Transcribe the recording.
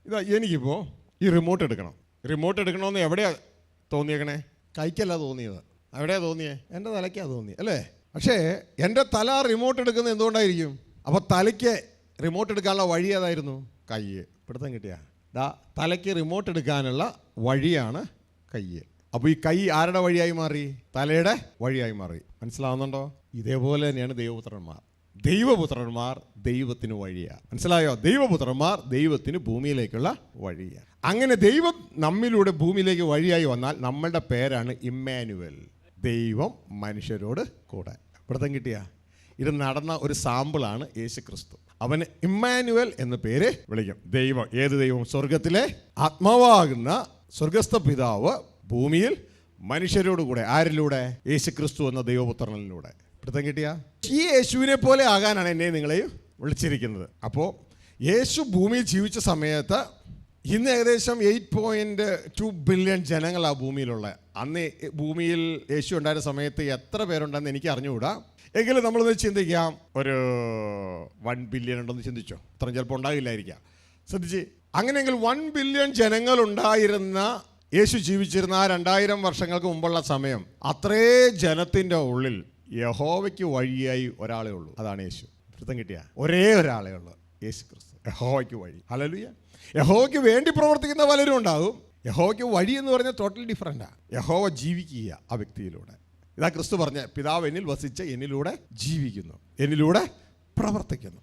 ഇതാ എനിക്കിപ്പോൾ ഈ റിമോട്ട് എടുക്കണമെന്ന് എവിടെയാണ് തോന്നിയേക്കണേ? കൈക്കല്ല തോന്നിയത്. എവിടെയാണ് തോന്നിയേ? എൻ്റെ തലയ്ക്കാണ് തോന്നിയത് അല്ലേ? പക്ഷേ എൻ്റെ തല റിമോട്ട് എടുക്കുന്നത് എന്തുകൊണ്ടായിരിക്കും? അപ്പോൾ തലയ്ക്ക് റിമോട്ട് എടുക്കാനുള്ള വഴി ഏതായിരുന്നു? കൈ. പിടുത്തം കിട്ടിയ തലയ്ക്ക് റിമോട്ട് എടുക്കാനുള്ള വഴിയാണ് കൈ. അപ്പോൾ ഈ കൈ ആരുടെ വഴിയായി മാറി? തലയുടെ വഴിയായി മാറി. മനസ്സിലാവുന്നുണ്ടോ? ഇതേപോലെ തന്നെയാണ് ദൈവപുത്രന്മാർ ദൈവത്തിന് വഴിയാണ്. മനസ്സിലായോ? ദൈവപുത്രന്മാർ ദൈവത്തിന് ഭൂമിയിലേക്കുള്ള വഴിയാണ്. അങ്ങനെ ദൈവം നമ്മിലൂടെ ഭൂമിയിലേക്ക് വഴിയായി വന്നാൽ നമ്മളുടെ പേരാണ് ഇമ്മാനുവൽ, ദൈവം മനുഷ്യരോട് കൂടെ. പിടുത്തം കിട്ടിയ ഇത് നടന്ന ഒരു സാമ്പിളാണ് യേശു ക്രിസ്തു. അവന് ഇമ്മാനുവൽ എന്ന പേര് വിളിക്കും. ദൈവം, ഏത് ദൈവം? സ്വർഗത്തിലെ ആത്മാവാകുന്ന സ്വർഗസ്ഥ പിതാവ് ഭൂമിയിൽ മനുഷ്യരോട് കൂടെ. ആരിലൂടെ? യേശു ക്രിസ്തു എന്ന ദൈവപുത്രനിലൂടെ. പിടുത്തം കിട്ടിയ ഈ യേശുവിനെ പോലെ ആകാനാണ് എന്നെ നിങ്ങളെയും വിളിച്ചിരിക്കുന്നത്. അപ്പോൾ യേശു ഭൂമിയിൽ ജീവിച്ച സമയത്ത് ഇന്ന് ഏകദേശം 8.2 ബില്യൺ ജനങ്ങളാണ് ഭൂമിയിലുള്ള. അന്ന് ഭൂമിയിൽ യേശു ഉണ്ടായിരുന്ന സമയത്ത് എത്ര പേരുണ്ടെന്ന് എനിക്ക് അറിഞ്ഞുകൂടാ. എങ്കിലും നമ്മളൊന്ന് ചിന്തിക്കാം, ഒരു 1 ബില്യൺ ഉണ്ടെന്ന് ചിന്തിച്ചോ. അത്രയും ചിലപ്പോൾ ഉണ്ടാകില്ലായിരിക്കാം. ശ്രദ്ധിച്ച്, അങ്ങനെയെങ്കിൽ 1 ബില്യൺ ജനങ്ങൾ ഉണ്ടായിരുന്ന യേശു ജീവിച്ചിരുന്ന ആ 2000 വർഷങ്ങൾക്ക് മുമ്പുള്ള സമയം, അത്രേ ജനത്തിൻ്റെ ഉള്ളിൽ യഹോവയ്ക്ക് വഴിയായി ഒരാളേ ഉള്ളൂ. അതാണ് യേശു. വൃത്തം കിട്ടിയ ഒരേ ഒരാളേ ഉള്ളൂ, യേശു ക്രിസ്തു. യഹോവയ്ക്ക് വഴി. ഹല്ലേലൂയ. യഹോവയ്ക്ക് വേണ്ടി പ്രവർത്തിക്കുന്ന പലരും ഉണ്ടാകും. യഹോവയ്ക്ക് വഴി എന്ന് പറഞ്ഞാൽ ടോട്ടലി ഡിഫറൻറ്റാണ്. യഹോവ ജീവിക്കുക ആ വ്യക്തിയിലൂടെ. ഇതാ ക്രിസ്തു പറഞ്ഞ, പിതാവ് എന്നിൽ വസിച്ച് എന്നിലൂടെ ജീവിക്കുന്നു, എന്നിലൂടെ പ്രവർത്തിക്കുന്നു.